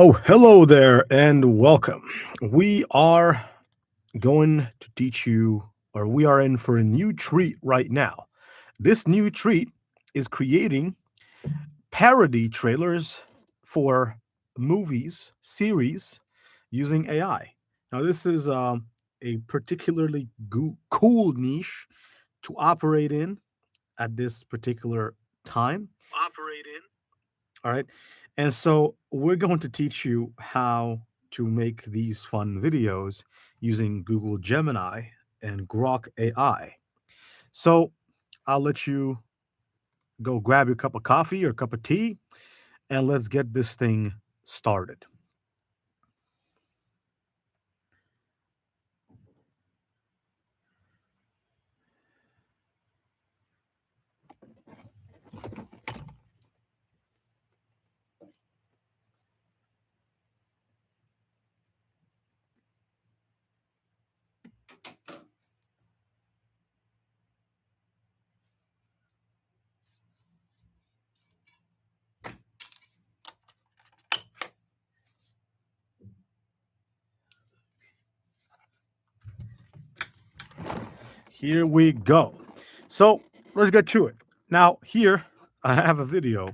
Oh, hello there and welcome. We are going to teach you, or we are in for a new treat right now. This new treat is creating parody trailers for movies, series using AI. Now, this is a particularly cool niche to operate in at this particular time. All right. And so we're going to teach you how to make these fun videos using Google Gemini and Grok AI. So I'll let you go grab your cup of coffee or cup of tea and let's get this thing started. Here we go. So let's get to it. Now, here I have a video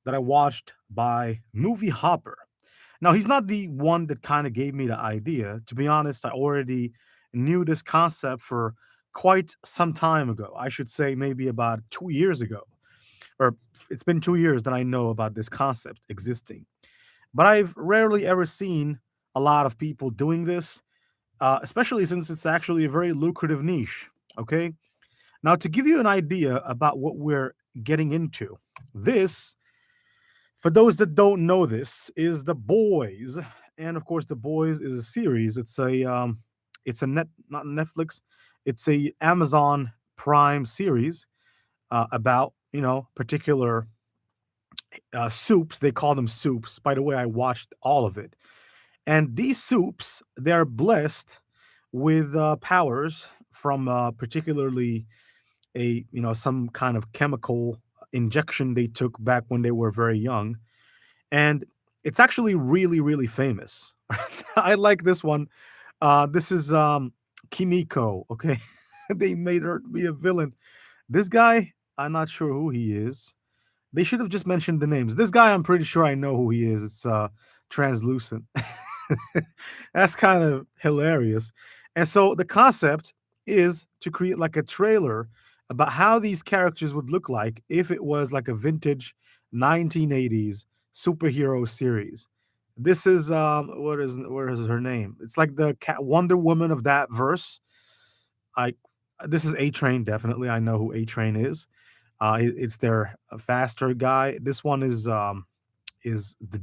that I watched by Movie Hopper. Now, he's not the one that kind of gave me the idea. To be honest, I already knew this concept for quite some time ago. I should say maybe about 2 years ago, or it's been 2 years that I know about this concept existing. But I've rarely ever seen a lot of people doing this, especially since it's actually a very lucrative niche. Okay. Now, to give you an idea about what we're getting into, this, for those that don't know this, is The Boys. And of course, The Boys is a series. It's a not Netflix, it's a Amazon Prime series about, particular soups. They call them soups. By the way, I watched all of it. And these soups, they're blessed with powers from particularly some kind of chemical injection they took back when they were very young, and it's actually really really famous. I like this one. This is Kimiko. Okay. They made her be a villain. This guy, I'm not sure who he is. They should have just mentioned the names. This guy, I'm pretty sure I know who he is. It's translucent. That's kind of hilarious. And so the concept is to create like a trailer about how these characters would look like if it was like a vintage 1980s superhero series. This is what is her name? It's like the Wonder Woman of that verse. I This is A Train, definitely. I know who A Train is. It's their faster guy. This one is the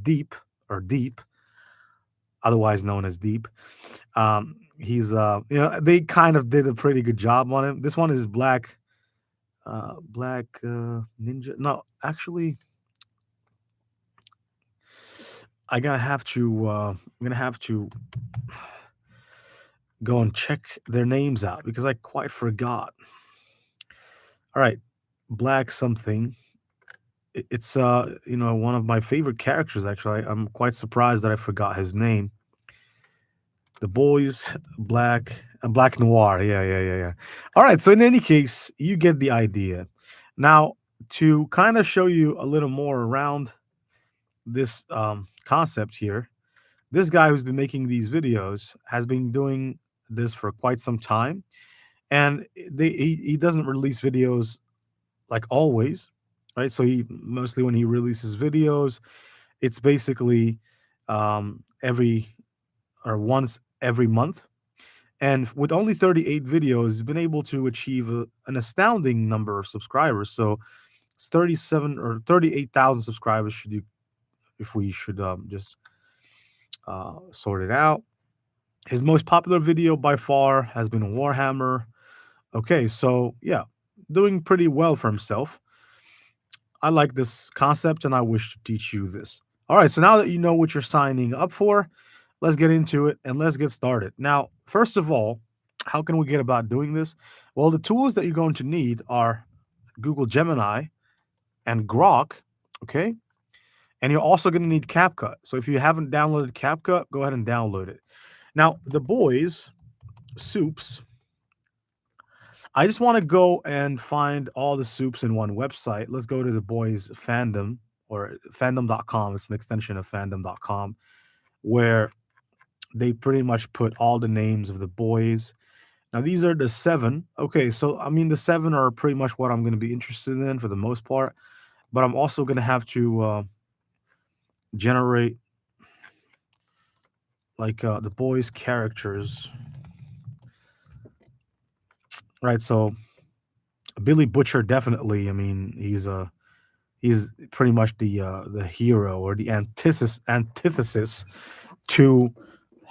Deep, or Deep, otherwise known as Deep. He's they kind of did a pretty good job on him. This one is Black Ninja. No, actually, I'm gonna have to go and check their names out because I quite forgot. All right, Black something. It's one of my favorite characters. Actually, I'm quite surprised that I forgot his name. The Boys, Black Noir. Yeah, yeah, yeah, yeah. All right. So in any case, you get the idea. Now, to kind of show you a little more around this concept here, this guy who's been making these videos has been doing this for quite some time, and he doesn't release videos like always, right? So he mostly, when he releases videos, it's basically every or once every month. And with only 38 videos, he's been able to achieve an astounding number of subscribers. So it's 37 or 38,000 subscribers, should you, if we should just sort it out. His most popular video by far has been Warhammer. Okay, so yeah, doing pretty well for himself. I like this concept and I wish to teach you this. All right, so now that you know what you're signing up for, let's get into it and let's get started. Now, first of all, how can we get about doing this? Well, the tools that you're going to need are Google Gemini and Grok, okay? And you're also going to need CapCut. So if you haven't downloaded CapCut, go ahead and download it. Now, the boys, soups, I just want to go and find all the soups in one website. Let's go to the boys fandom or fandom.com. It's an extension of fandom.com where they pretty much put all the names of the boys. Now, these are the 7. Okay, so I mean, the 7 are pretty much what I'm going to be interested in for the most part, but I'm also going to have to generate like the boys' characters, right? So, Billy Butcher, definitely. I mean, he's pretty much the hero or the antithesis to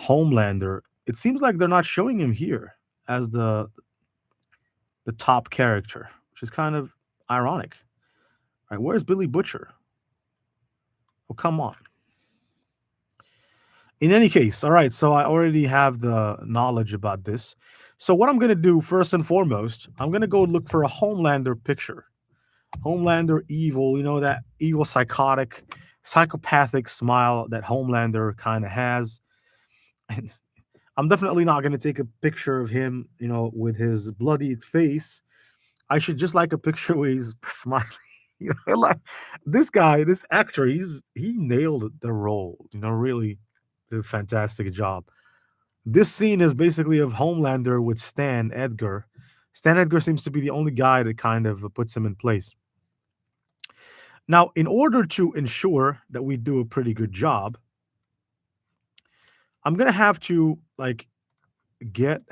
Homelander. It seems like they're not showing him here as the top character, which is kind of ironic. Right? Where's Billy Butcher? Oh, come on. In any case, all right. So I already have the knowledge about this. So what I'm gonna do first and foremost, I'm gonna go look for a Homelander picture. Homelander evil, that evil, psychopathic smile that Homelander kind of has. And I'm definitely not going to take a picture of him, with his bloodied face. I should just like a picture where he's smiling. Like this guy, this actor, he nailed the role. Really did a fantastic job. This scene is basically of Homelander with Stan Edgar. Stan Edgar seems to be the only guy that kind of puts him in place. Now, in order to ensure that we do a pretty good job, I'm gonna have to get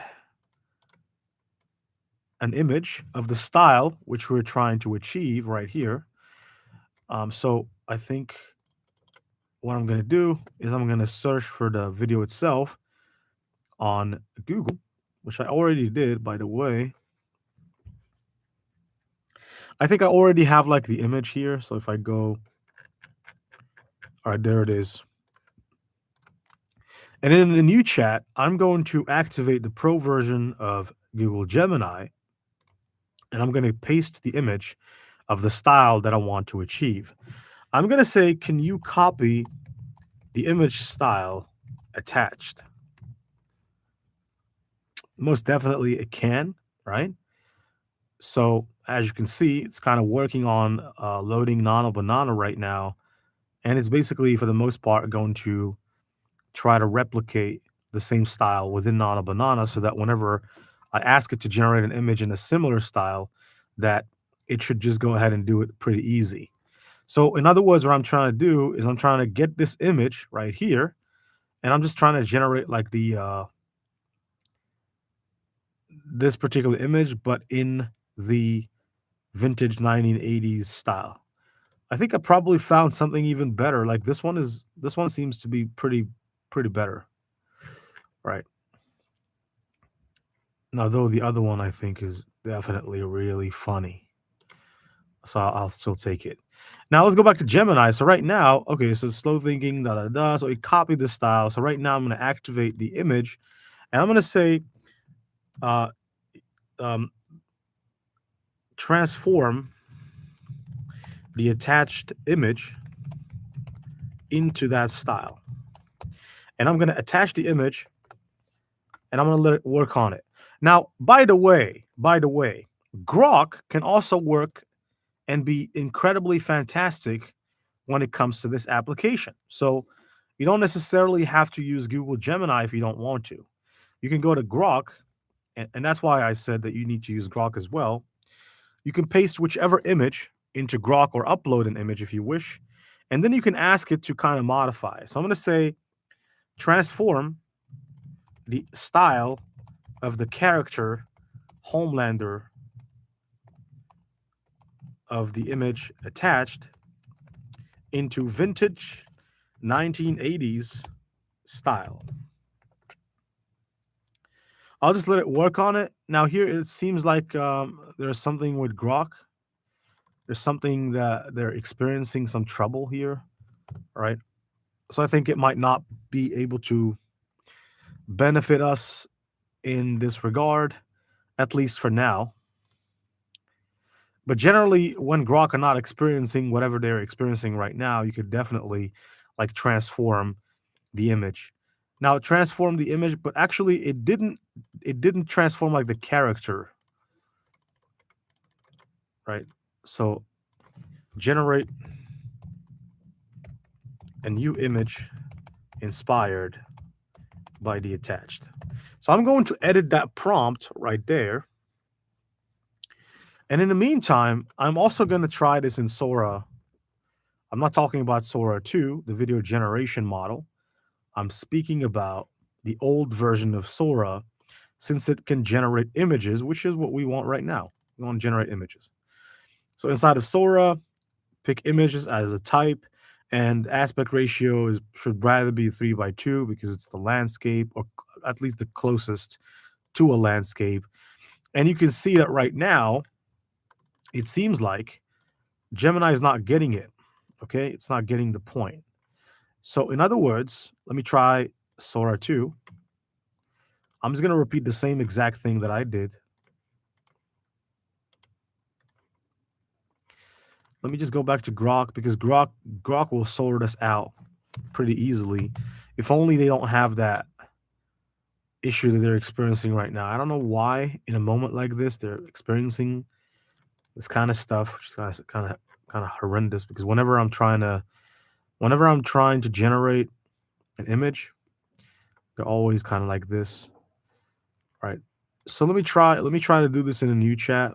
an image of the style which we're trying to achieve right here. So I think what I'm gonna do is I'm gonna search for the video itself on Google, which I already did, by the way. I think I already have the image here. So if I go, all right, there it is. And in the new chat, I'm going to activate the pro version of Google Gemini, and I'm going to paste the image of the style that I want to achieve. I'm going to say, can you copy the image style attached? Most definitely it can, right? So as you can see, it's kind of working on loading Nano Banana right now. And it's basically, for the most part, going to try to replicate the same style within Nano Banana so that whenever I ask it to generate an image in a similar style, that it should just go ahead and do it pretty easy. So in other words, what I'm trying to do is I'm trying to get this image right here, and I'm just trying to generate this particular image, but in the vintage 1980s style. I think I probably found something even better. Like this one seems to be pretty better. Right. Now, though, the other one I think is definitely really funny. So I'll still take it. Now let's go back to Gemini. So right now, okay, so slow thinking, da da da. So it copied the style. So right now I'm going to activate the image, and I'm going to say, transform the attached image into that style. And I'm going to attach the image, and I'm going to let it work on it. Now, by the way, Grok can also work and be incredibly fantastic when it comes to this application. So you don't necessarily have to use Google Gemini if you don't want to. You can go to Grok, and that's why I said that you need to use Grok as well. You can paste whichever image into Grok or upload an image if you wish, and then you can ask it to kind of modify. So I'm going to say, transform the style of the character Homelander of the image attached into vintage 1980s style. I'll just let it work on it. Now here it seems like there's something with Grok. There's something that they're experiencing some trouble here, right? So I think it might not be able to benefit us in this regard, at least for now. But generally, when Grok are not experiencing whatever they're experiencing right now, you could definitely like transform the image. Now it transformed the image, but actually it didn't transform like the character, right? So generate a new image inspired by the attached. So I'm going to edit that prompt right there. And in the meantime, I'm also going to try this in Sora. I'm not talking about Sora 2, the video generation model. I'm speaking about the old version of Sora, since it can generate images, which is what we want right now. We want to generate images. So inside of Sora, pick images as a type, and aspect ratio should rather be 3:2 because it's the landscape, or at least the closest to a landscape. And you can see that right now, it seems like Gemini is not getting it. Okay, it's not getting the point. So in other words, let me try Sora 2. I'm just going to repeat the same exact thing that I did. Let me just go back to Grok, because Grok will sort us out pretty easily. If only they don't have that issue that they're experiencing right now. I don't know why in a moment like this they're experiencing this kind of stuff, which is kind of horrendous, because whenever I'm trying to generate an image, they're always kind of like this. Right. So let me try to do this in a new chat.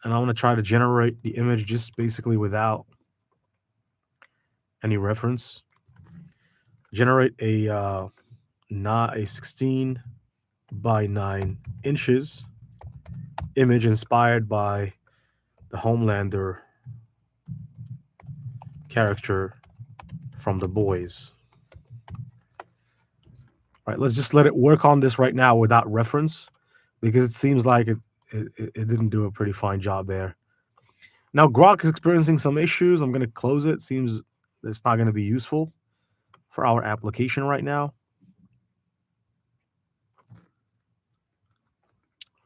And I want to try to generate the image just basically without any reference. Generate not a 16 by 9 inches image inspired by the Homelander character from The Boys. All right, let's just let it work on this right now without reference, because it seems like it didn't do a pretty fine job there. Now Grok is experiencing some issues. I'm going to close it. Seems it's not going to be useful for our application right now.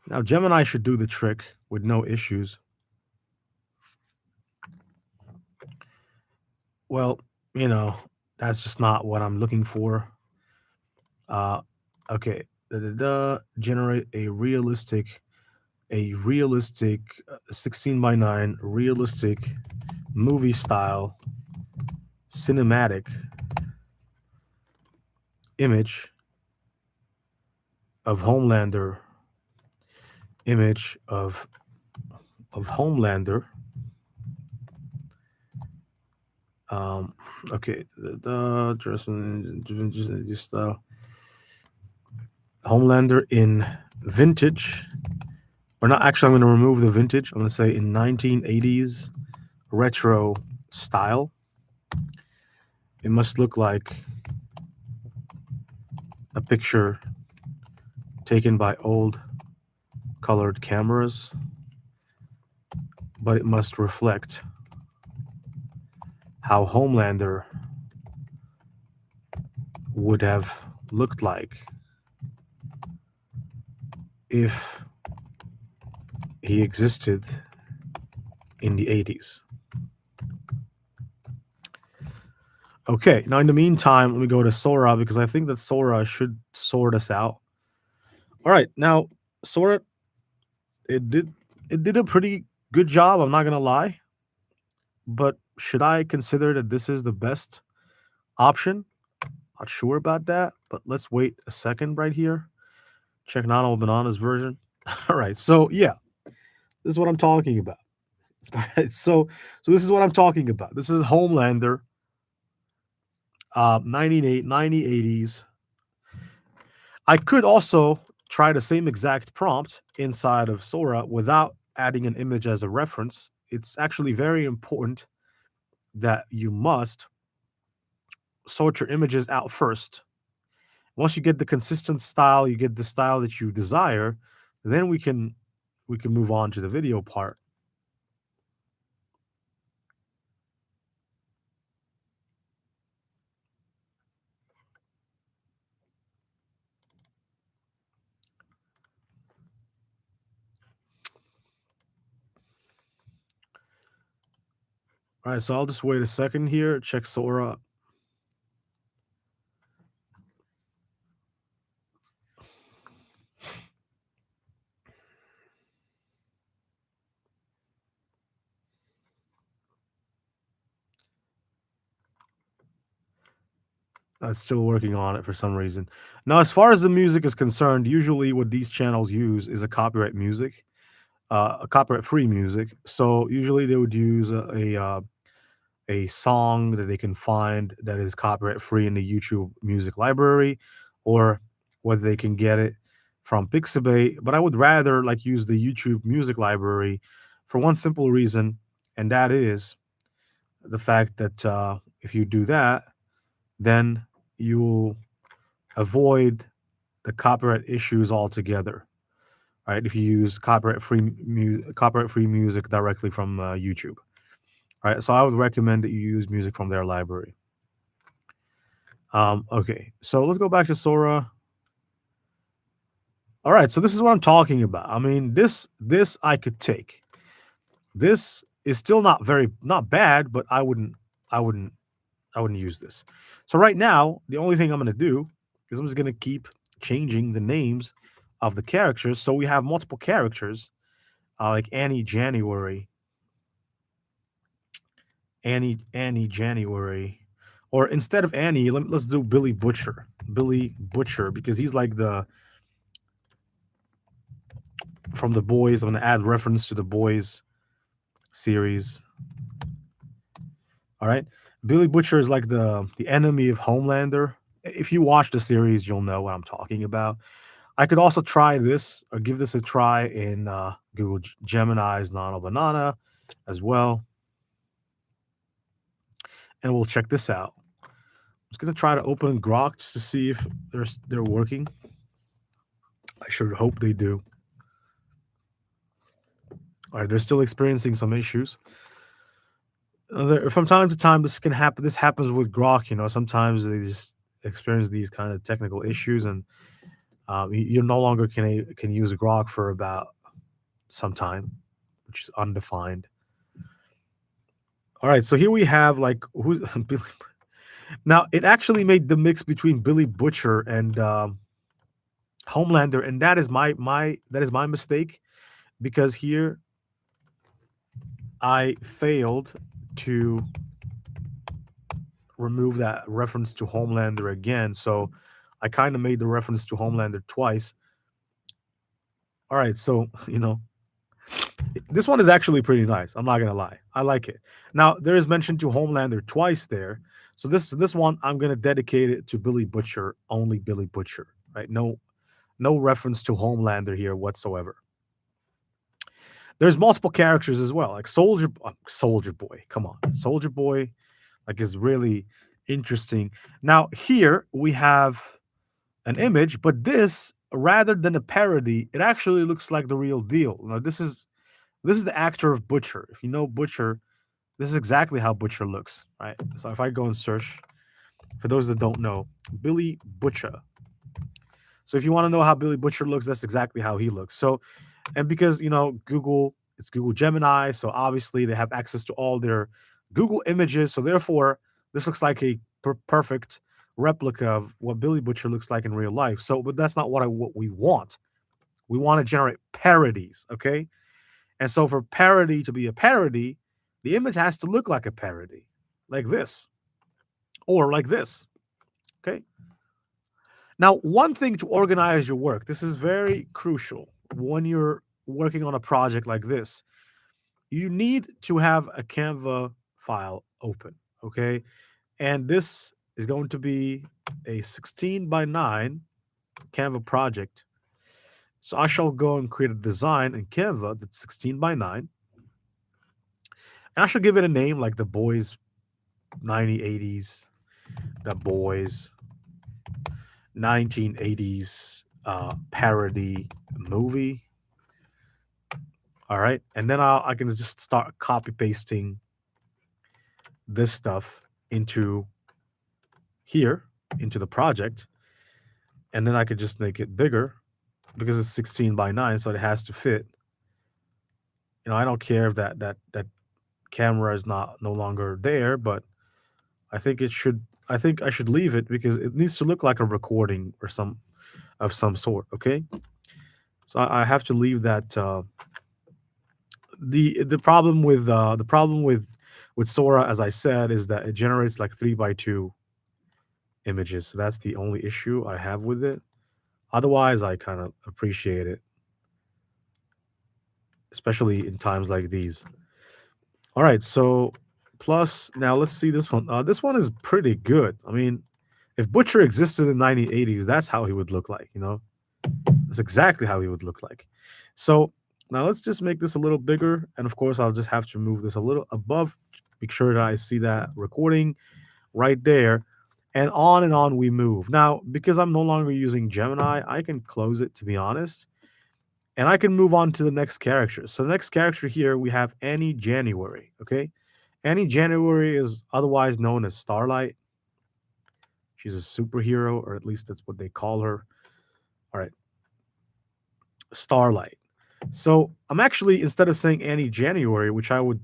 Now Gemini should do the trick with no issues. Well, that's just not what I'm looking for. Okay, generate a realistic 16 by 9 realistic movie style cinematic image of Homelander image of Homelander. Okay, just Homelander in vintage, or not. Actually, I'm going to remove the vintage. I'm going to say in 1980s retro style. It must look like a picture taken by old colored cameras, but it must reflect how Homelander would have looked like if he existed in the 80s. Okay, now in the meantime, let me go to Sora, because I think that Sora should sort us out. All right, now Sora, it did a pretty good job, I'm not gonna lie. But should I consider that this is the best option? Not sure about that, but let's wait a second right here. Check Nano Banana's version. All right, so yeah, this is what I'm talking about. All right, so this is what I'm talking about. This is Homelander, 1980s. I could also try the same exact prompt inside of Sora without adding an image as a reference. It's actually very important that you must sort your images out first. Once you get the consistent style, you get the style that you desire, then we can move on to the video part. All right, so I'll just wait a second here. Check Sora. I'm still working on it for some reason. Now, as far as the music is concerned, usually what these channels use is a copyright music, a copyright-free music. So usually they would use a song that they can find that is copyright-free in the YouTube music library, or whether they can get it from Pixabay. But I would rather like use the YouTube music library for one simple reason, and that is the fact that if you do that, then you'll avoid the copyright issues altogether, right? If you use copyright-free music directly from YouTube, right? So I would recommend that you use music from their library. Okay, so let's go back to Sora. All right, so this is what I'm talking about. I mean, this I could take. This is still not bad, but I wouldn't I wouldn't use this. So right now, the only thing I'm gonna do is I'm just gonna keep changing the names of the characters. So we have multiple characters, like Annie January, or instead of Annie, let's do Billy Butcher, because he's like the from the boys. I'm gonna add reference to the boys series. All right, Billy Butcher is like the enemy of Homelander. If you watch the series, you'll know what I'm talking about. I could also try this or give this a try in Google Gemini's Nano Banana as well, and we'll check this out. I'm just gonna try to open Grok just to see if they're working. I sure hope they do. All right, they're still experiencing some issues. From time to time, this can happen. This happens with Grok. Sometimes they just experience these kind of technical issues, and you no longer can use Grok for about some time, which is undefined. All right, so here we have like who Billy. Now it actually made the mix between Billy Butcher and Homelander, and that is my mistake, because here I failed to remove that reference to Homelander again. So I kind of made the reference to Homelander twice. All right, so this one is actually pretty nice. I'm not gonna lie, I like it. Now there is mention to Homelander twice there, so this one I'm gonna dedicate it to Billy Butcher, only Billy Butcher, right? No reference to Homelander here whatsoever. There's multiple characters as well, like Soldier Boy. Come on, Soldier Boy, like is really interesting. Now here we have an image, but this rather than a parody, it actually looks like the real deal. Now this is the actor of Butcher. If you know Butcher, this is exactly how Butcher looks, right? So if I go and search, for those that don't know, Billy Butcher. So if you want to know how Billy Butcher looks, that's exactly how he looks. So, and because it's Google Gemini, so obviously they have access to all their Google images. So therefore, this looks like a perfect replica of what Billy Butcher looks like in real life. So, but that's not what we want. We want to generate parodies, okay? And so for parody to be a parody, the image has to look like a parody, like this, or like this. Okay. Now, one thing to organize your work, this is very crucial when you're working on a project like this. You need to have a Canva file open. Okay. And this is going to be a 16 by 9 Canva project. So I shall go and create a design in Canva that's 16 by 9. And I should give it a name like the boys 80s, the boys 1980s parody movie. All right. And then I can just start copy pasting this stuff into here, into the project. And then I could just make it bigger because it's 16 by 9. So it has to fit. I don't care if that camera is not no longer there, but I think it should. I think I should leave it because it needs to look like a recording or some of some sort. Okay, so I have to leave that. The problem with Sora, as I said, is that it generates like 3 by 2 images. So that's the only issue I have with it. Otherwise, I kind of appreciate it, especially in times like these. All right, so plus now let's see this one. This one is pretty good. I mean, if Butcher existed in the 1980s, that's how he would look like. That's exactly how he would look like. So now let's just make this a little bigger, and of course, I'll just have to move this a little above. Make sure that I see that recording right there, and on we move. Now, because I'm no longer using Gemini, I can close it, to be honest, and I can move on to the next character. So the next character here, we have Annie January, okay? Annie January is otherwise known as Starlight. She's a superhero, or at least that's what they call her. All right, Starlight. So I'm actually, instead of saying Annie January, which I would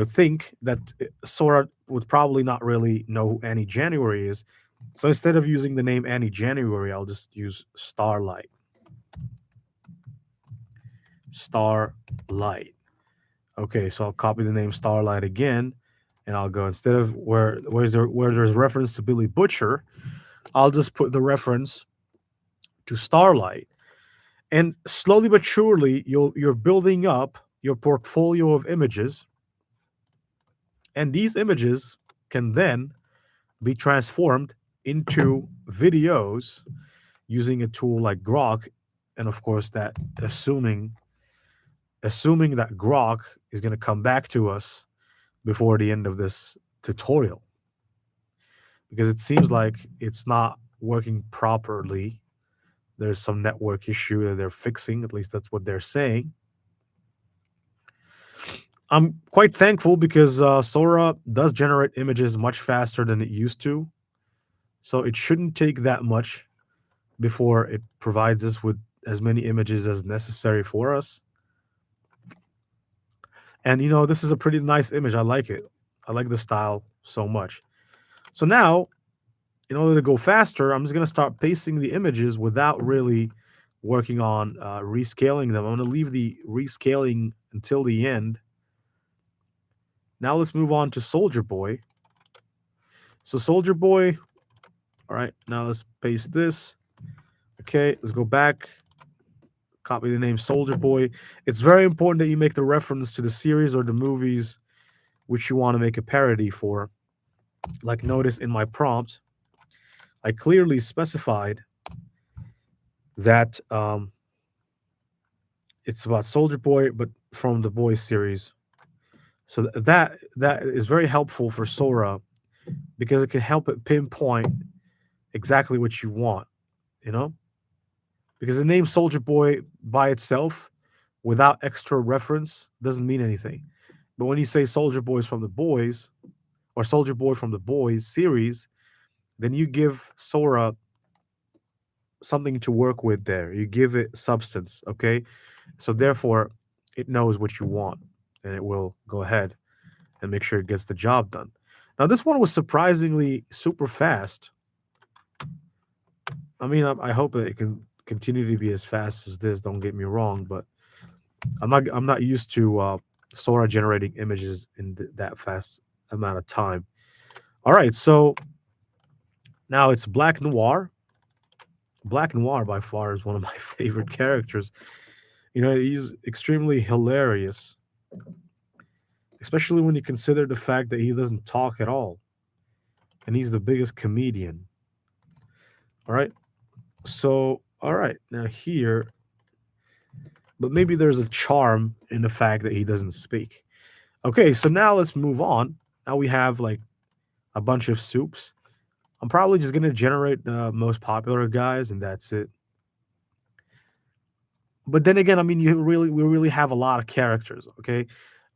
think that Sora would probably not really know who Annie January is. So instead of using the name Annie January, I'll just use Starlight. Starlight. Okay, so I'll copy the name Starlight again, and I'll go, instead of where there's reference to Billy Butcher, I'll just put the reference to Starlight. And slowly but surely, you're building up your portfolio of images, and these images can then be transformed into videos using a tool like Grok, and of course that assuming that Grok is going to come back to us before the end of this tutorial, because it seems like it's not working properly. There's some network issue that they're fixing, at least that's what they're saying. I'm quite thankful because Sora does generate images much faster than it used to. So it shouldn't take that much before it provides us with as many images as necessary for us. And this is a pretty nice image. I like it. I like the style so much. So now, in order to go faster, I'm just going to start pasting the images without really working on rescaling them. I'm going to leave the rescaling until the end. Now let's move on to Soldier Boy. So Soldier Boy, all right, now let's paste this. Okay, let's go back. Copy the name Soldier Boy. It's very important that you make the reference to the series or the movies which you want to make a parody for. Like, notice in my prompt, I clearly specified that it's about Soldier Boy, but from the Boys series. So that is very helpful for Sora because it can help it pinpoint exactly what you want, you know? Because the name Soldier Boy by itself, without extra reference, doesn't mean anything. But when you say Soldier Boys from the Boys, or Soldier Boy from the Boys series, then you give Sora something to work with there. You give it substance, okay? So therefore, it knows what you want, and it will go ahead and make sure it gets the job done. Now, this one was surprisingly super fast. I mean, I hope that it can continue to be as fast as this. Don't get me wrong, but I'm not used to Sora generating images in that fast amount of time. All right, so now it's Black Noir. Black Noir by far is one of my favorite characters. He's extremely hilarious, especially when you consider the fact that he doesn't talk at all, and he's the biggest comedian. All right, so all right, now here, but maybe there's a charm in the fact that he doesn't speak. Okay, so now let's move on. Now we have like a bunch of soups. I'm probably just gonna generate the most popular guys, and that's it. But then again, I mean, we really have a lot of characters, okay?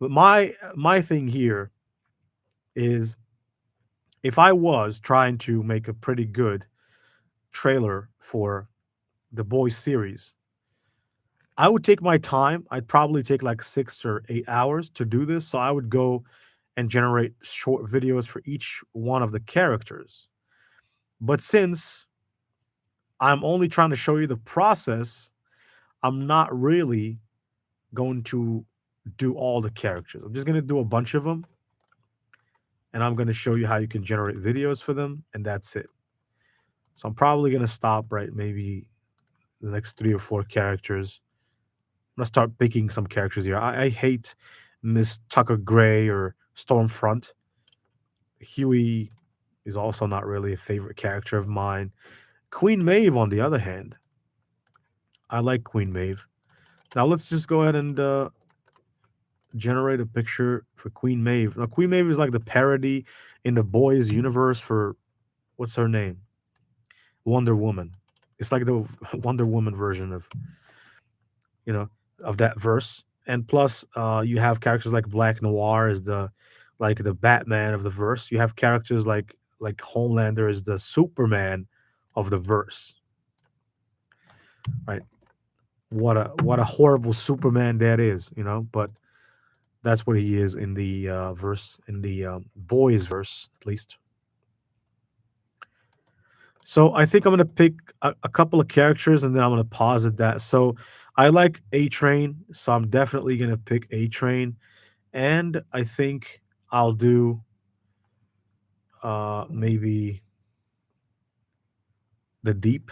But my thing here is, if I was trying to make a pretty good trailer for the Boys series, I would take my time. I'd probably take like 6 or 8 hours to do this. So I would go and generate short videos for each one of the characters. But since I'm only trying to show you the process, I'm not really going to do all the characters. I'm just going to do a bunch of them and I'm going to show you how you can generate videos for them. And that's it. So I'm probably going to stop right maybe the next 3 or 4 characters. I'm going to start picking some characters here. I hate Miss Tucker Gray or Stormfront. Huey is also not really a favorite character of mine. Queen Maeve, on the other hand, I like Queen Maeve. Now let's just go ahead and generate a picture for Queen Maeve. Now Queen Maeve is like the parody in the boys universe for what's her name? Wonder Woman. It's like the Wonder Woman version of you know of that verse. And plus, you have characters like Black Noir is the Batman of the verse. You have characters like Homelander is the Superman of the verse, right? What a horrible Superman that is, but that's what he is in the verse, in the boys verse, at least. So I think I'm gonna pick a couple of characters and then I'm gonna pause at that. So I like A Train, so I'm definitely gonna pick A Train, and I think I'll do maybe the Deep,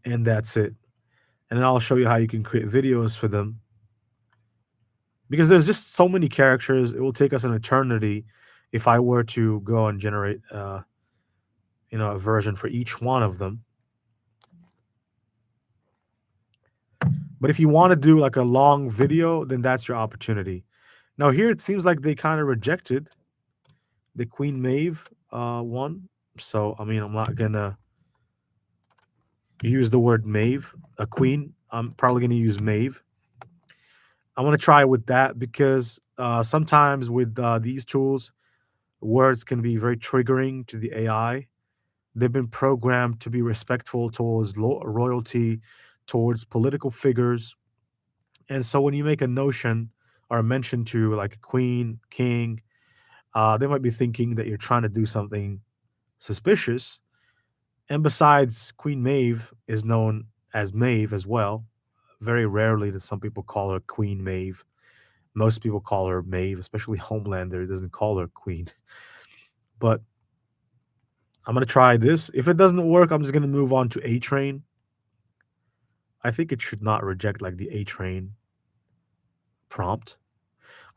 and that's it. And then I'll show you how you can create videos for them because there's just so many characters. It will take us an eternity if I were to go and generate a version for each one of them. But if you want to do like a long video, then that's your opportunity. Now here it seems like they kind of rejected the Queen Maeve one. So I mean I'm not gonna use the word Maeve, a queen. I'm probably gonna use Maeve. I want to try with that because sometimes with these tools, words can be very triggering to the AI. They've been programmed to be respectful towards royalty, towards political figures. And so when you make a notion or a mention to like a queen, king, they might be thinking that you're trying to do something suspicious. And besides, Queen Maeve is known as Maeve as well. Very rarely that some people call her Queen Maeve. Most people call her Maeve, especially Homelander doesn't call her Queen. But I'm gonna try this. If it doesn't work, I'm just gonna move on to A Train. I think it should not reject like the A Train prompt.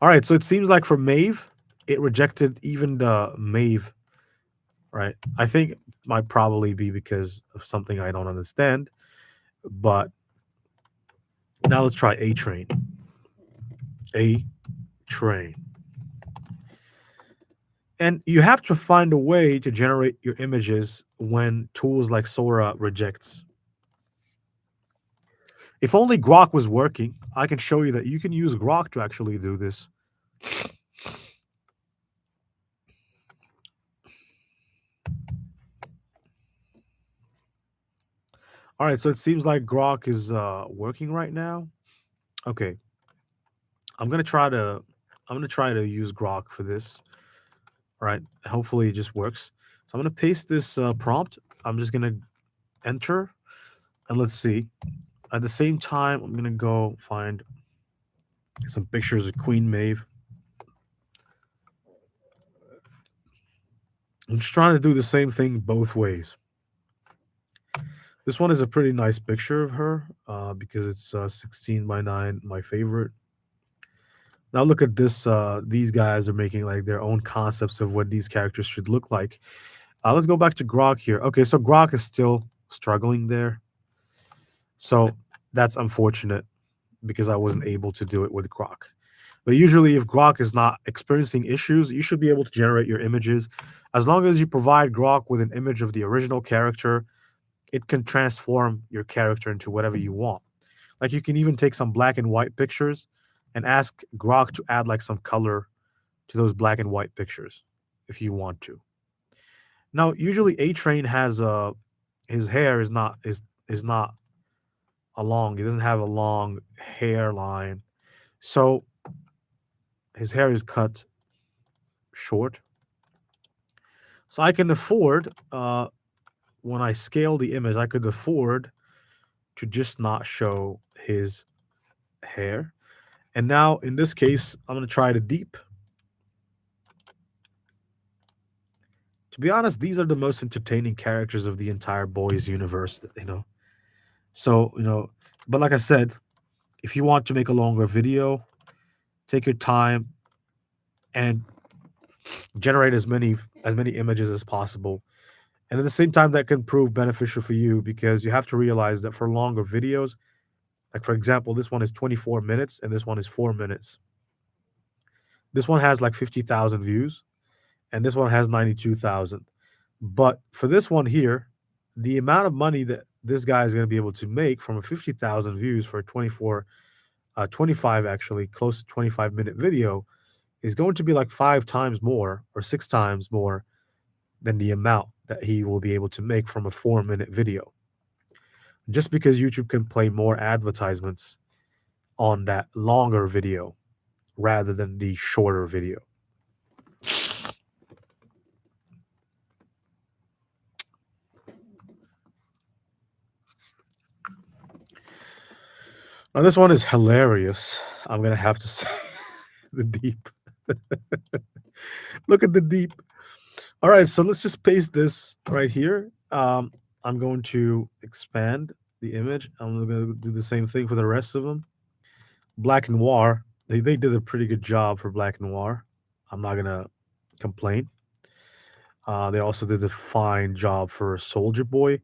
All right, so it seems like for Maeve, it rejected even the Maeve, right? I think it might probably be because of something I don't understand. But now let's try A Train. A Train. And you have to find a way to generate your images when tools like Sora rejects. If only Grok was working, I can show you that you can use Grok to actually do this. All right, so it seems like Grok is working right now. Okay, I'm gonna try to use Grok for this. All right, hopefully it just works. So I'm gonna paste this prompt. I'm just gonna enter, and let's see. At the same time, I'm gonna go find some pictures of Queen Maeve. I'm just trying to do the same thing both ways. This one is a pretty nice picture of her because it's 16 by 9, my favorite. Now look at this. These guys are making like their own concepts of what these characters should look like. Let's go back to Grok here. Okay, so Grok is still struggling there. So that's unfortunate because I wasn't able to do it with Grok. But usually, if Grok is not experiencing issues, you should be able to generate your images. As long as you provide Grok with an image of the original character, it can transform your character into whatever you want. Like you can even take some black and white pictures and ask Grok to add like some color to those black and white pictures if you want to. Now, usually A Train has his hair is not He doesn't have a long hairline. So his hair is cut short. So I can afford, when I scale the image, I could afford to just not show his hair. And now in this case, I'm going to try the deep. To be honest, these are the most entertaining characters of the entire boys universe. So, but like I said, if you want to make a longer video, take your time and generate as many images as possible. And at the same time, that can prove beneficial for you because you have to realize that for longer videos, like for example, this one is 24 minutes and this one is 4 minutes. This one has like 50,000 views and this one has 92,000. But for this one here, the amount of money that this guy is going to be able to make from a 50,000 views for a 25 actually, close to 25-minute video is going to be like 5 times more or 6 times more than the amount that he will be able to make from a 4-minute video. Just because YouTube can play more advertisements on that longer video rather than the shorter video. Now, this one is hilarious. I'm going to have to say the deep. Look at the deep. All right, so let's just paste this right here. I'm going to expand the image. I'm going to do the same thing for the rest of them. Black Noir, they did a pretty good job for Black Noir. I'm not going to complain. They also did a fine job for Soldier Boy.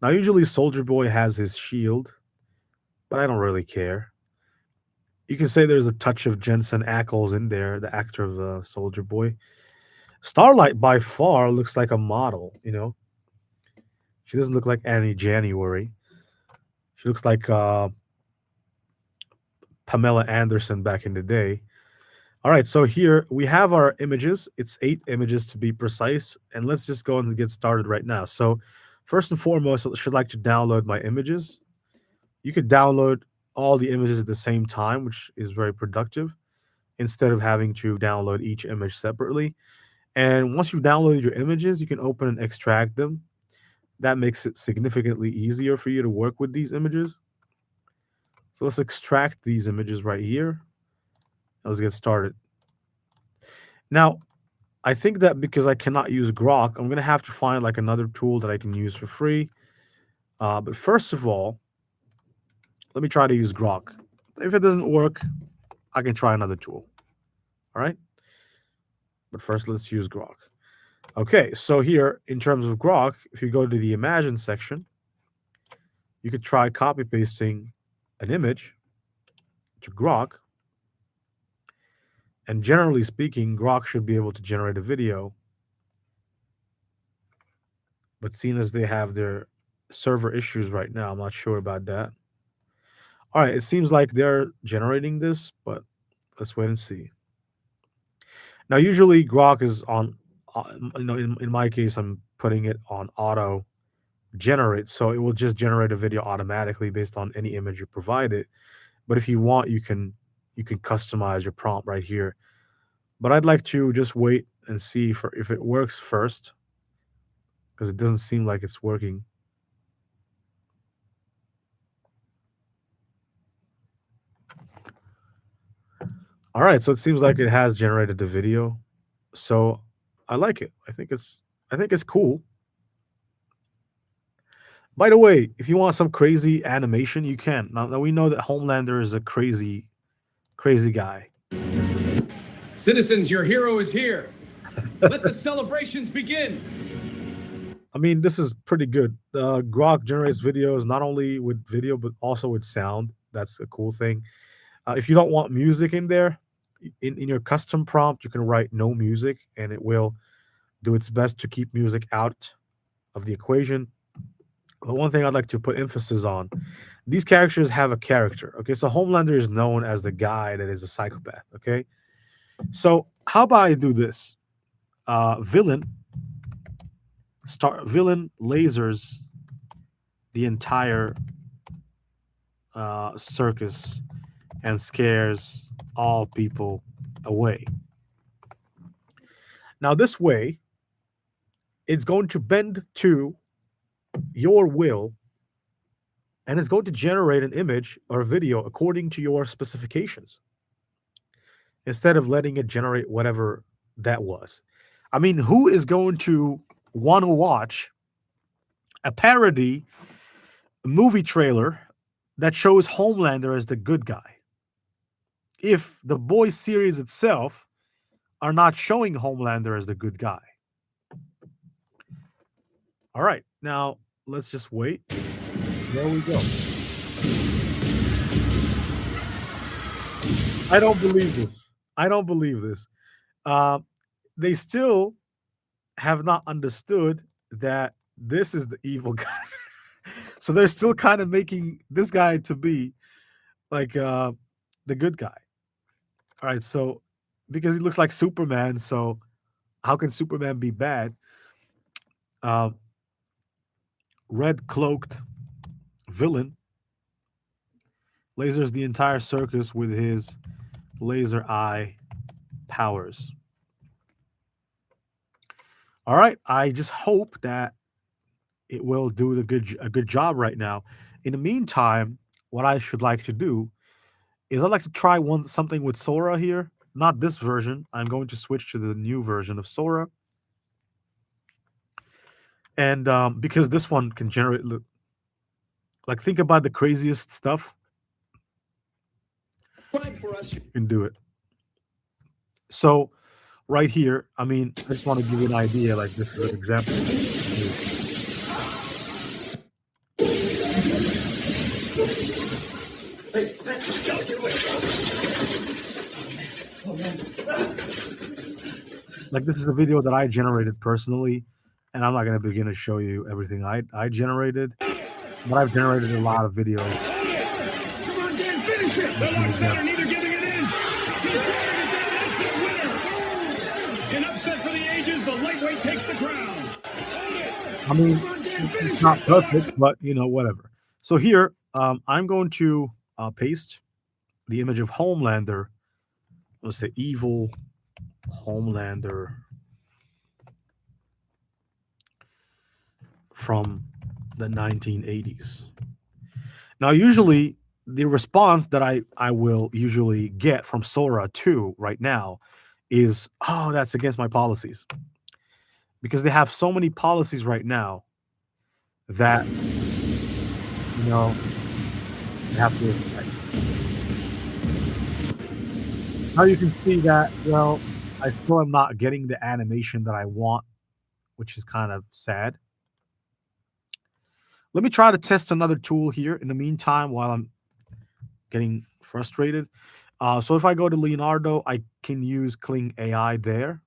Now, usually Soldier Boy has his shield, but I don't really care. You can say there's a touch of Jensen Ackles in there, the actor of Soldier Boy. Starlight by far looks like a model. She doesn't look like Annie January. She looks like Pamela Anderson back in the day. All right, so here we have our images. It's 8 images to be precise, and let's just go and get started right now. So first and foremost, I should like to download my images. You could download all the images at the same time, which is very productive, instead of having to download each image separately. And once you've downloaded your images, you can open and extract them. That makes it significantly easier for you to work with these images. So let's extract these images right here. Let's get started. Now, I think that because I cannot use Grok, I'm going to have to find like another tool that I can use for free. But first of all, let me try to use Grok. If it doesn't work, I can try another tool. All right. But first, let's use Grok. Okay, so here, in terms of Grok, if you go to the Imagine section, you could try copy pasting an image to Grok. And generally speaking, Grok should be able to generate a video. But seeing as they have their server issues right now, I'm not sure about that. All right, it seems like they're generating this, but let's wait and see. Now, usually Grok is on, in my case, I'm putting it on auto generate, so it will just generate a video automatically based on any image you provide it. But if you want, you can customize your prompt right here. But I'd like to just wait and see if it works first, because it doesn't seem like it's working. All right, so it seems like it has generated the video. So I like it. I think it's cool. By the way, if you want some crazy animation, you can. Now we know that Homelander is a crazy guy. Citizens, your hero is here. Let the celebrations begin. I mean, this is pretty good. Grok generates videos not only with video, but also with sound. That's a cool thing. If you don't want music in there, in your custom prompt, you can write no music, and it will do its best to keep music out of the equation. But one thing I'd like to put emphasis on, these characters have a character. Okay, so Homelander is known as the guy that is a psychopath. Okay, so how about I do this? Villain lasers the entire circus and scares all people away. Now, this way, it's going to bend to your will and it's going to generate an image or video according to your specifications instead of letting it generate whatever that was. I mean, who is going to want to watch a parody movie trailer that shows Homelander as the good guy if the Boys series itself are not showing Homelander as the good guy? All right, now let's just wait. There we go. I don't believe this. I don't believe this. Uh, they still have not understood that this is the evil guy. So they're still kind of making this guy to be like the good guy. All right, so because he looks like Superman, so how can Superman be bad? Uh, red cloaked villain lasers the entire circus with his laser eye powers. All right, I just hope that it will do a good job right now. In the meantime, what I should like to do is I'd like to try something with Sora here. Not this version. I'm going to switch to the new version of Sora, and because this one can generate like think about the craziest stuff. For us. You can do it. So right here, I mean, I just want to give you an idea. Like this is an example. Like this is a video that I generated personally, and I'm not going to begin to show you everything I generated, but I've generated a lot of videos. Come on, Dan, finish it. The locks are neither giving an inch. She's tearing it down. That's a winner. An upset for the ages. The lightweight takes the crown. I mean, it's not perfect, but you know, whatever. So here, I'm going to paste the image of Homelander. Let's say evil Homelander from the 1980s. Now, usually the response that I will usually get from Sora 2 right now is, oh, that's against my policies. Because they have so many policies right now that, you know, they have to respect. Now you can see that, well, I still am not getting the animation that I want, which is kind of sad. Let me try to test another tool here in the meantime while I'm getting frustrated. So if I go to Leonardo, I can use Kling AI there.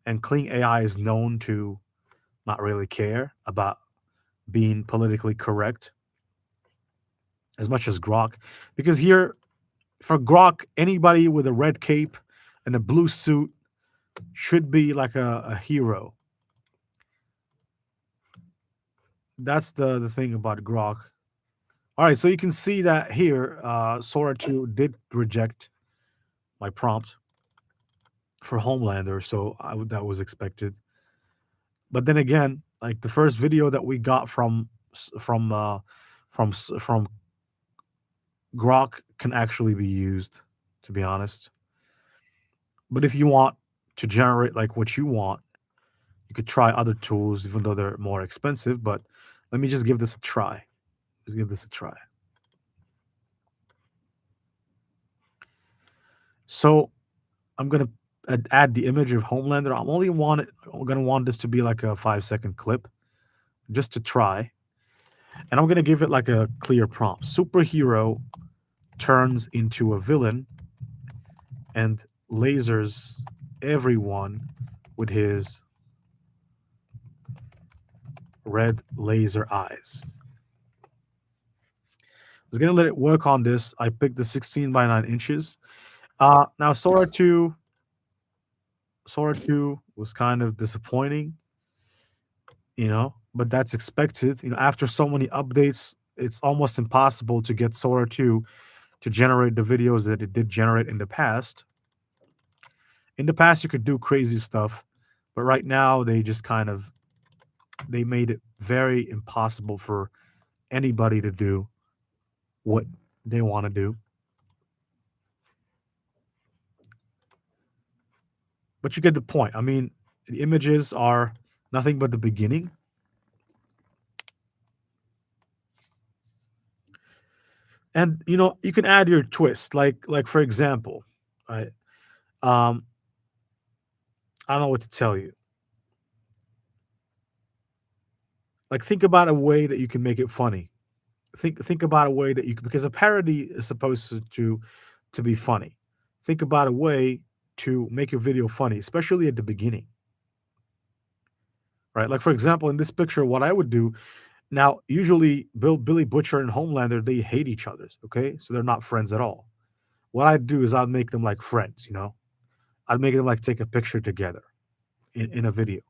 And Kling AI is known to not really care about being politically correct as much as Grok. Because here, for Grok, anybody with a red cape and a blue suit should be like a hero. That's the thing about Grok. All right, so you can see that here, Sora 2 did reject my prompt for Homelander, so that was expected. But then again, like the first video that we got from Grok can actually be used, to be honest. But if you want to generate like what you want, you could try other tools, even though they're more expensive. But let me just give this a try. Just give this a try. So I'm gonna add the image of Homelander. I'm gonna want this to be like a 5-second clip, just to try. And I'm gonna give it like a clear prompt. Superhero turns into a villain and lasers everyone with his red laser eyes. I was gonna let it work on this. I picked the 16 by 9 inches. Now Sora 2 was kind of disappointing, you know, but that's expected. You know, after so many updates, it's almost impossible to get Sora 2 to generate the videos that it did generate in the past. In the past, you could do crazy stuff, but right now they just kind of they made it very impossible for anybody to do what they want to do. But you get the point. I mean, the images are nothing but the beginning. And you can add your twist. Like for example, right? Um, I don't know what to tell you. Like think about a way that you can make it funny. Think about a way that you can, because a parody is supposed to be funny. Think about a way to make your video funny, especially at the beginning, right? Like for example, in this picture, what I would do now, usually Billy Butcher and Homelander, they hate each other, okay? So they're not friends at all. What I'd do is I'd make them like friends, I'd make them like take a picture together in a video.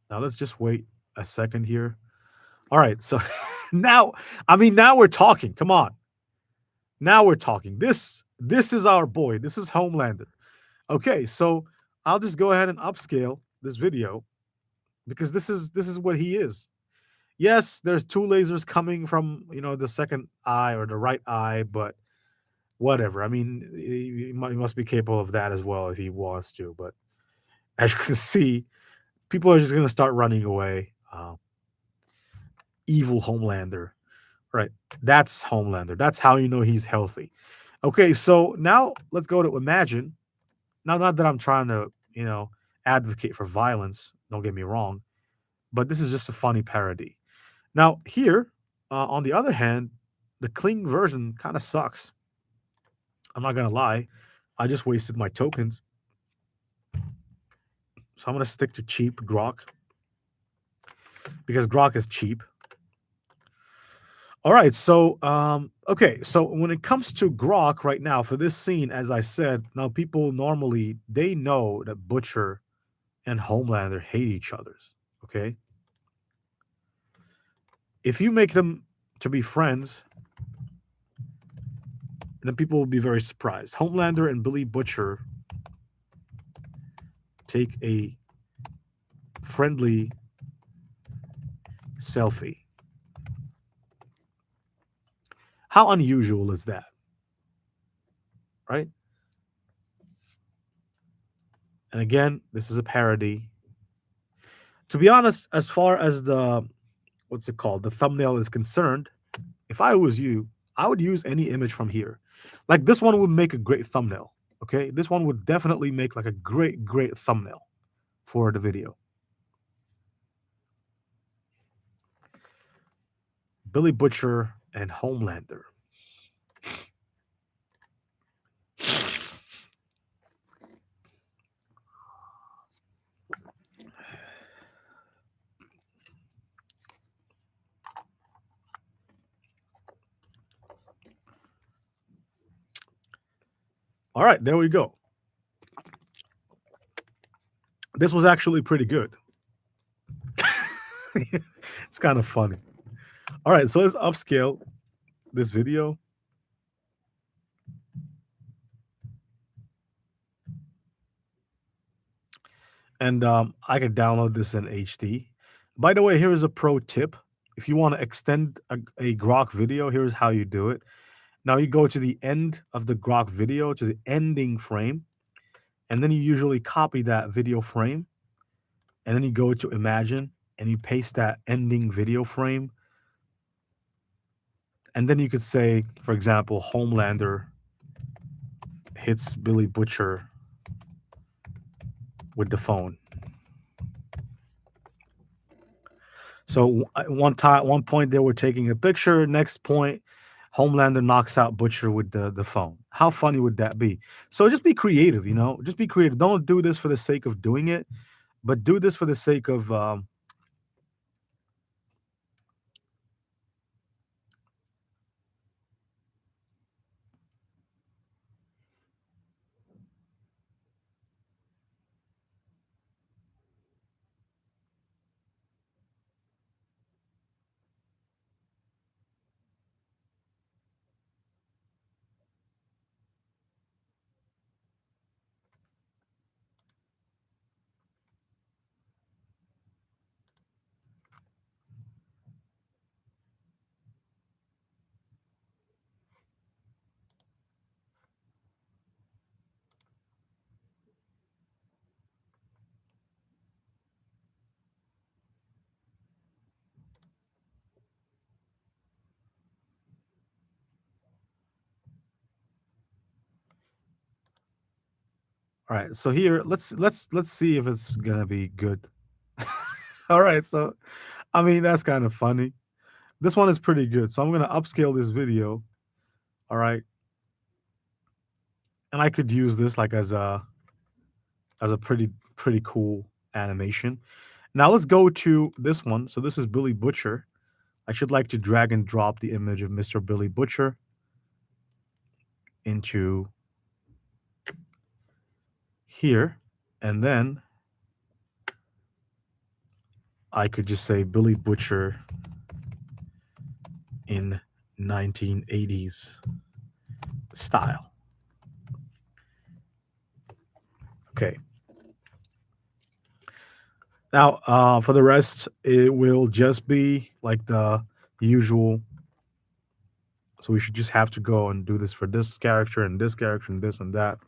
Now let's just wait a second here. All right, so now, I mean, now we're talking. Come on. Now we're talking. This is our boy. This is Homelander. Okay, so I'll just go ahead and upscale this video because this is what he is. Yes, there's two lasers coming from the second eye or the right eye, but whatever. I mean, he must be capable of that as well if he wants to. But as you can see, people are just gonna start running away. Evil Homelander, right? That's Homelander. That's how you know he's healthy. Okay, so now let's go to Imagine. Now, not that I'm trying to advocate for violence. Don't get me wrong, but this is just a funny parody. Now, here, on the other hand, the clean version kind of sucks. I'm not gonna lie. I just wasted my tokens. So I'm gonna stick to cheap Grok because Grok is cheap. All right, so okay, so when it comes to Grok right now for this scene, as I said, now people normally they know that Butcher and Homelander hate each other. Okay, if you make them to be friends, then people will be very surprised. Homelander and Billy Butcher take a friendly selfie. How unusual is that? Right? And again, this is a parody. To be honest, as far as the what's it called, the thumbnail is concerned, if I was you, I would use any image from here. Like this one would make a great thumbnail. Okay, this one would definitely make like a great thumbnail for the video. Billy Butcher and Homelander. All right, there we go. This was actually pretty good. It's kind of funny. All right, so let's upscale this video. And I could download this in HD. By the way, here is a pro tip. If you want to extend a Grok video, here's how you do it. Now you go to the end of the Grok video, to the ending frame, and then you usually copy that video frame, and then you go to Imagine, and you paste that ending video frame, and then you could say, for example, Homelander hits Billy Butcher with the phone. So one point they were taking a picture. Next point, Homelander knocks out Butcher with the phone. How funny would that be? So just be creative, Just be creative. Don't do this for the sake of doing it, but do this for the sake of All right, so here let's see if it's gonna be good. All right, so I mean that's kind of funny. This one is pretty good, so I'm gonna upscale this video. All right, and I could use this like as a pretty cool animation. Now let's go to this one. So this is Billy Butcher. I should like to drag and drop the image of Mr. Billy Butcher into here, and then I could just say Billy Butcher in 1980s style. Okay. Now, for the rest, it will just be like the usual. So we should just have to go and do this for this character and this character and this and that.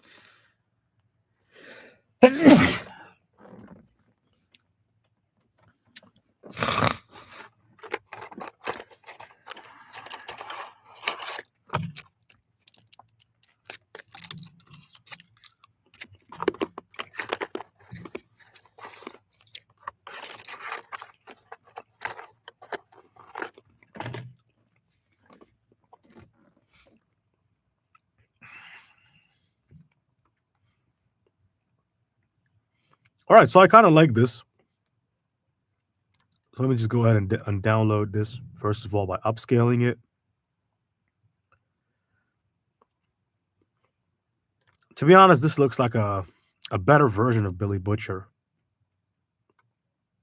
All right, so I kind of like this. So let me just go ahead and download this first of all by upscaling it. To be honest, this looks like a better version of Billy Butcher.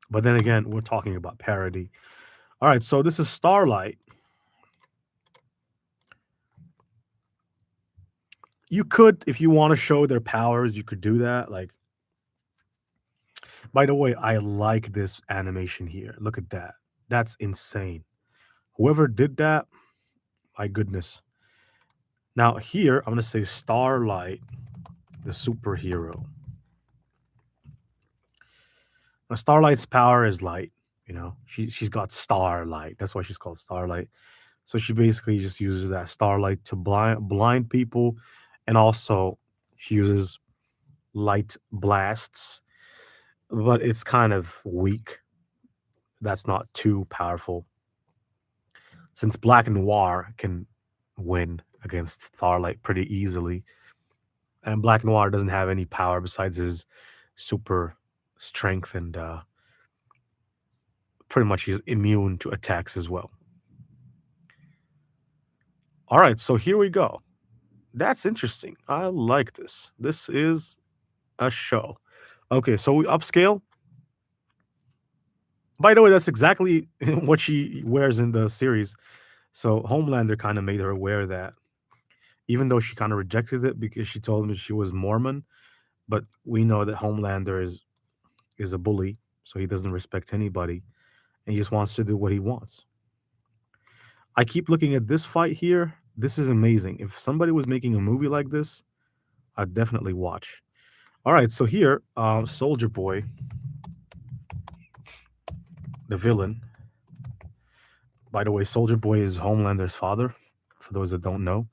But then again, we're talking about parody. All right, so this is Starlight. You could, if you want to show their powers, you could do that. Like, by the way, I like this animation here. Look at that. That's insane. Whoever did that, my goodness. Now here, I'm gonna say Starlight, the superhero. Now, Starlight's power is light. You know, she's got starlight. That's why she's called Starlight. So she basically just uses that starlight to blind people, and also she uses light blasts, but it's kind of weak. That's not too powerful. Since Black Noir can win against Starlight pretty easily, and Black Noir doesn't have any power besides his super strength, and pretty much he's immune to attacks as well. All right, so here we go. That's interesting. I like this. This is a show. Okay, so we upscale. By the way, that's exactly what she wears in the series. So Homelander kind of made her wear that, even though she kind of rejected it because she told him she was Mormon. But we know that Homelander is a bully, so he doesn't respect anybody, and he just wants to do what he wants. I keep looking at this fight here. This is amazing. If somebody was making a movie like this, I'd definitely watch. All right, so here, Soldier Boy, the villain. By the way, Soldier Boy is Homelander's father, for those that don't know.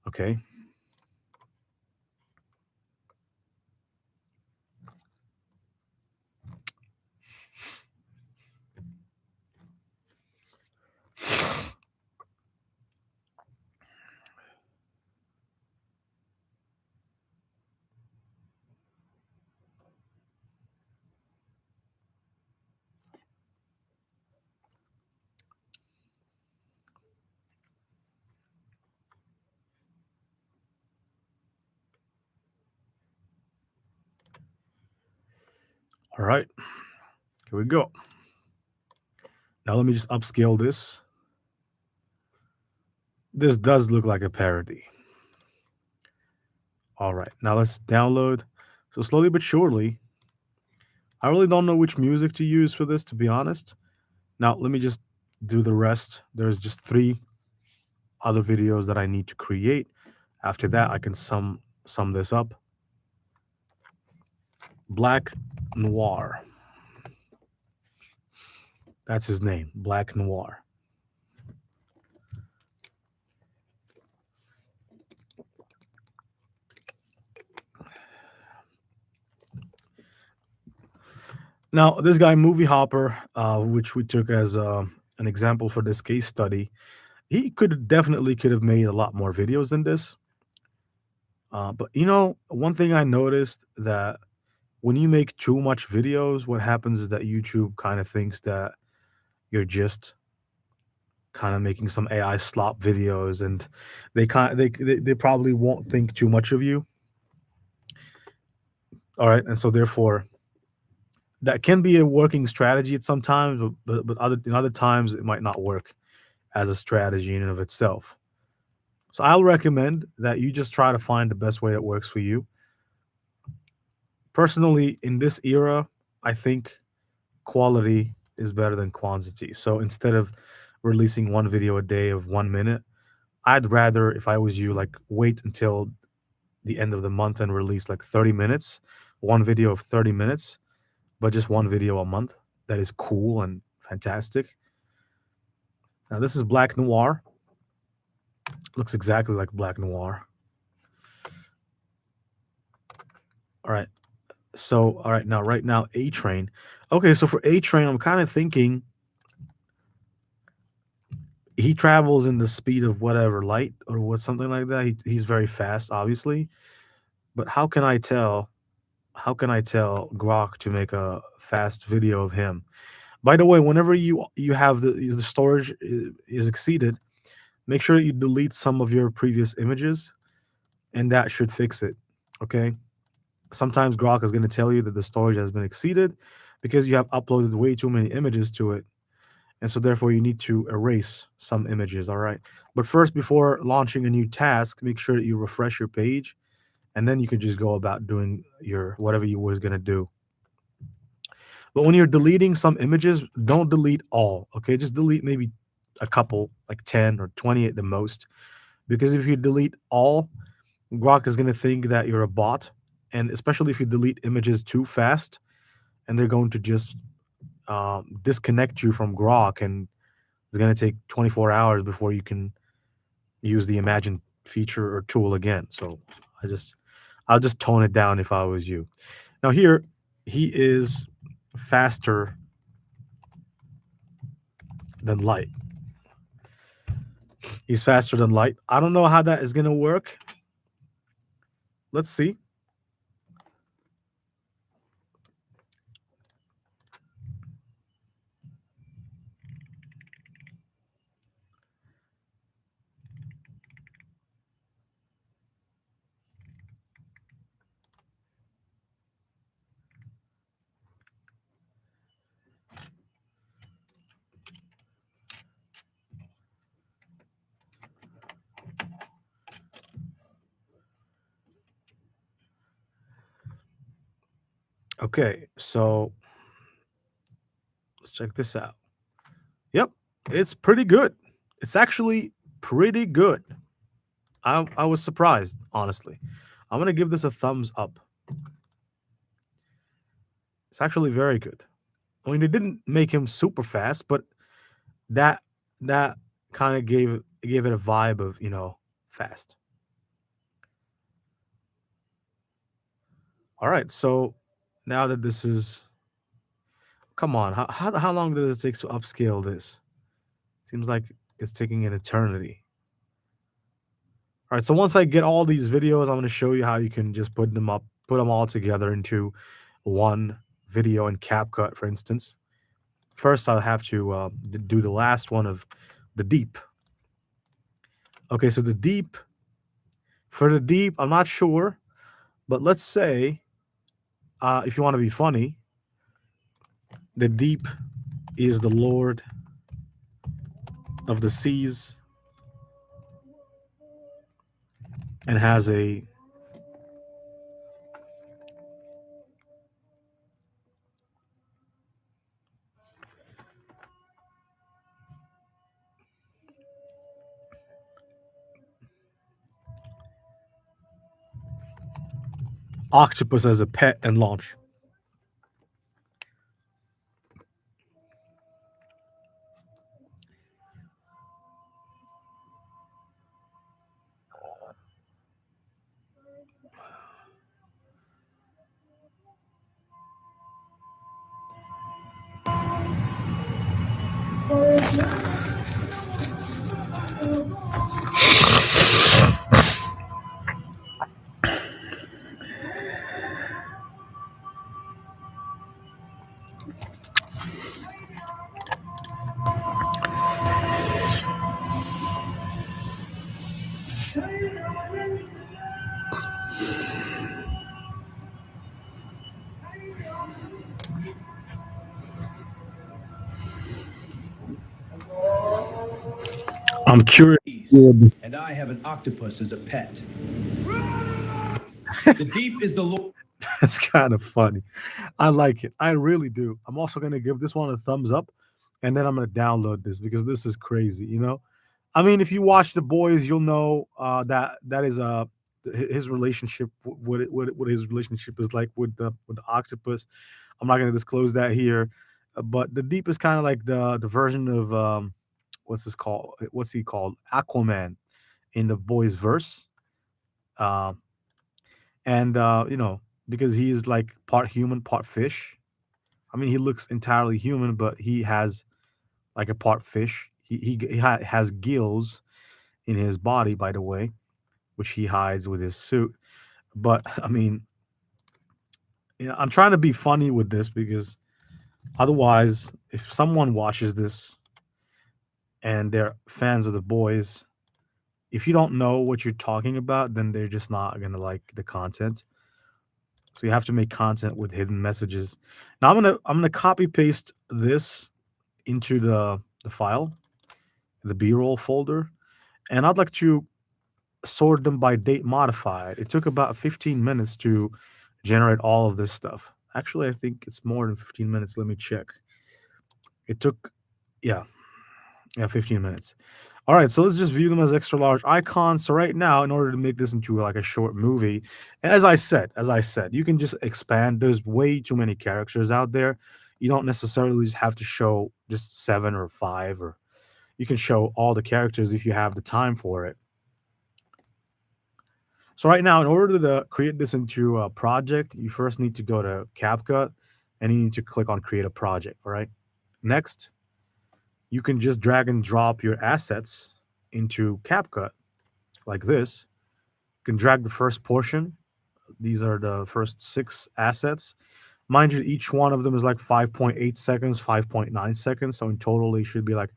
Okay. All right. Here we go. Now let me just upscale this. This does look like a parody. All right. Now let's download. So slowly but surely, I really don't know which music to use for this, to be honest. Now let me just do the rest. There's just 3 other videos that I need to create. After that, I can sum this up. Black Noir. That's his name, Black Noir. Now, this guy, Movie Hopper, which we took as an example for this case study, he could have made a lot more videos than this. But one thing I noticed that when you make too much videos, what happens is that YouTube kind of thinks that you're just kind of making some AI slop videos, and they probably won't think too much of you. All right, and so therefore that can be a working strategy at some times, but in other times it might not work as a strategy in and of itself. So I'll recommend that you just try to find the best way that works for you. Personally, in this era, I think quality is better than quantity. So instead of releasing one video a day of 1 minute, I'd rather, if I was you, like wait until the end of the month and release like 30 minutes, one video of 30 minutes, but just one video a month that is cool and fantastic. Now, this is Black Noir. Looks exactly like Black Noir. All right. So, all right, right now, A Train. Okay, so for A Train, I'm kind of thinking he travels in the speed of whatever light or what something like that. He's very fast, obviously. But how can I tell? How can I tell Grok to make a fast video of him? By the way, whenever you have the storage is exceeded, make sure you delete some of your previous images, and that should fix it. Okay. Sometimes Grok is going to tell you that the storage has been exceeded because you have uploaded way too many images to it. And so therefore you need to erase some images. All right. But first, before launching a new task, make sure that you refresh your page, and then you can just go about doing your whatever you was going to do. But when you're deleting some images, don't delete all. Okay. Just delete maybe a couple, like 10 or 20 at the most. Because if you delete all, Grok is going to think that you're a bot. And especially if you delete images too fast, and they're going to just disconnect you from Grok, and it's going to take 24 hours before you can use the Imagine feature or tool again. So I'll just tone it down if I was you. Now here, he is faster than light. He's faster than light. I don't know how that is going to work. Let's see. Okay, so let's check this out. Yep, it's pretty good. It's actually pretty good. I was surprised, honestly. I'm gonna give this a thumbs up. It's actually very good. I mean, they didn't make him super fast, but that that kind of gave it a vibe of fast. All right, so now that this is, come on, how long does it take to upscale this? Seems like it's taking an eternity. All right, so once I get all these videos, I'm going to show you how you can just put them all together into one video in CapCut, for instance. First, I'll have to do the last one of the deep. Okay, so for the deep, I'm not sure, but let's say, if you want to be funny, the deep is the Lord of the seas and has a octopus as a pet and launch. I'm curious. And I have an octopus as a pet. The deep is the Lord. That's kind of funny. I like it. I really do. I'm also gonna give this one a thumbs up, and then I'm gonna download this because this is crazy. I mean, if you watch The Boys, you'll know that that is his relationship. What his relationship is like with the octopus. I'm not gonna disclose that here, but the deep is kind of like the version of what's this called? What's he called? Aquaman in the Boys verse. Um, and because he is like part human, part fish. I mean, he looks entirely human, but he has like a part fish. He has gills in his body, by the way, which he hides with his suit. But I mean, I'm trying to be funny with this because otherwise, if someone watches this and they're fans of the boys, if you don't know what you're talking about, then they're just not gonna like the content. So you have to make content with hidden messages. Now I'm gonna copy paste this into the file, the B-roll folder, and I'd like to sort them by date modified. It took about 15 minutes to generate all of this stuff. Actually, I think it's more than 15 minutes. Let me check. It took, yeah, yeah, 15 minutes. All right, so let's just view them as extra large icons. So right now, in order to make this into like a short movie, and as I said, you can just expand. There's way too many characters out there. You don't necessarily just have to show just seven or five, or you can show all the characters if you have the time for it. So right now, in order to create this into a project, you first need to go to CapCut and you need to click on create a project. All right. Next, you can just drag and drop your assets into CapCut like this. You can drag the first portion. These are the first six assets. Mind you, each one of them is like 5.8 seconds, 5.9 seconds. So in total, they should be like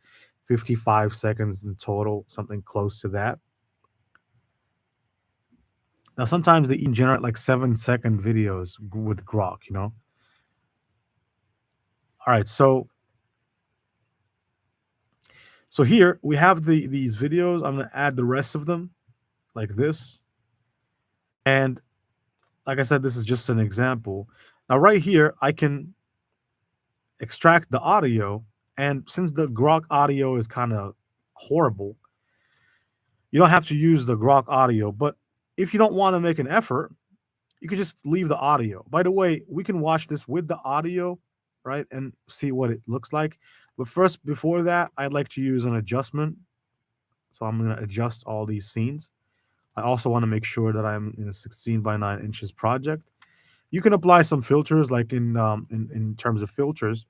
55 seconds in total, something close to that. Now, sometimes they even generate like 7-second videos with Grok. All right, so here we have these videos. I'm gonna add the rest of them like this, and like I said, this is just an example. Now, right here, I can extract the audio, and since the Grok audio is kind of horrible, you don't have to use the Grok audio. But if you don't want to make an effort, you can just leave the audio. By the way, we can watch this with the audio, right, and see what it looks like. But first, before that, I'd like to use an adjustment. So I'm going to adjust all these scenes. I also want to make sure that I'm in a 16 by 9 inches project. You can apply some filters, like in terms of filters.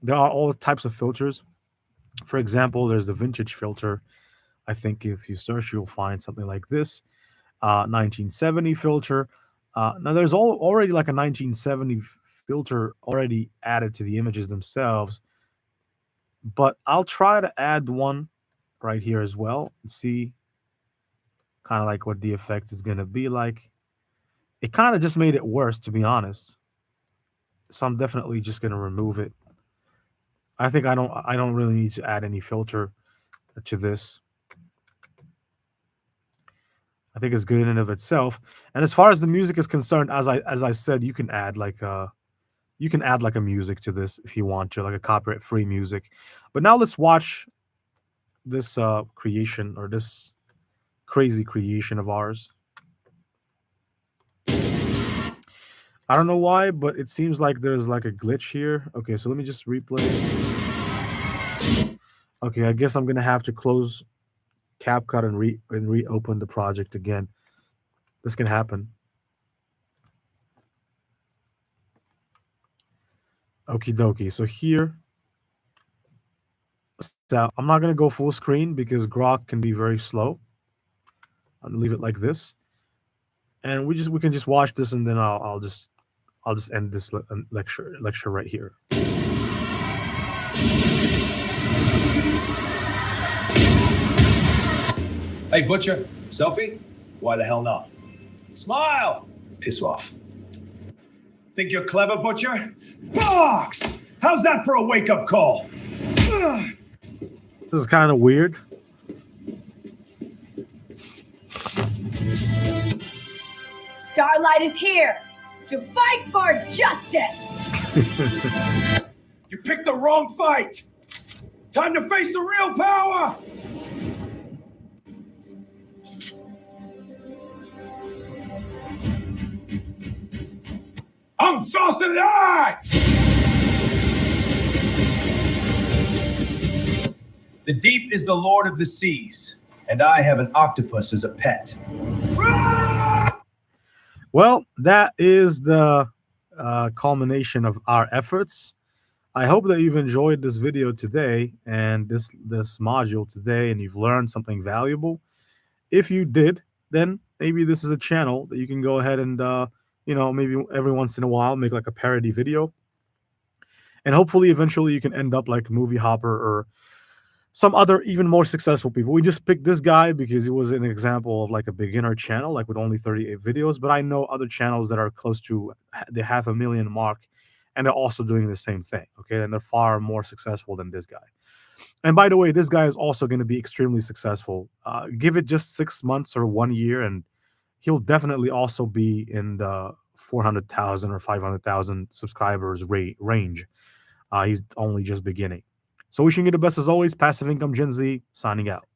There are all types of filters. For example, there's the vintage filter. I think if you search, you'll find something like this. 1970 filter. Now there's already like a 1970 filter already added to the images themselves, but I'll try to add one right here as well and see kind of like what the effect is going to be like. It kind of just made it worse, to be honest. So I'm definitely just going to remove it. I think I don't really need to add any filter to this. I think it's good in and of itself. And as far as the music is concerned, as I said, you can add like a music to this if you want to, like a copyright free music. But now let's watch this creation, or this crazy creation of ours. I don't know why, but it seems like there's like a glitch here. Okay, so let me just replay it. Okay, I guess I'm gonna have to close CapCut and reopen the project again. This can happen. Okie dokie. So here out. I'm not gonna go full screen because Grok can be very slow. I'll leave it like this, and we can just watch this, and then I'll just end this lecture right here. Hey, Butcher, selfie? Why the hell not? Smile! Piss off. Think you're clever, Butcher? Box! How's that for a wake-up call? This is kind of weird. Starlight is here to fight for justice. You picked the wrong fight! Time to face the real power! I'm faster than I! The deep is the lord of the seas, and I have an octopus as a pet. Well, that is the culmination of our efforts. I hope that you've enjoyed this video today and this module today, and you've learned something valuable. If you did, then maybe this is a channel that you can go ahead and maybe every once in a while make like a parody video, and hopefully eventually you can end up like Movie Hopper or some other even more successful people. We just picked this guy because he was an example of like a beginner channel, like with only 38 videos. But I know other channels that are close to the 500,000 mark, and they're also doing the same thing. Okay, and they're far more successful than this guy. And by the way, this guy is also going to be extremely successful. Give it just 6 months or 1 year, and he'll definitely also be in the 400,000 or 500,000 subscribers range. He's only just beginning. So wishing you the best as always. Passive Income Gen Z signing out.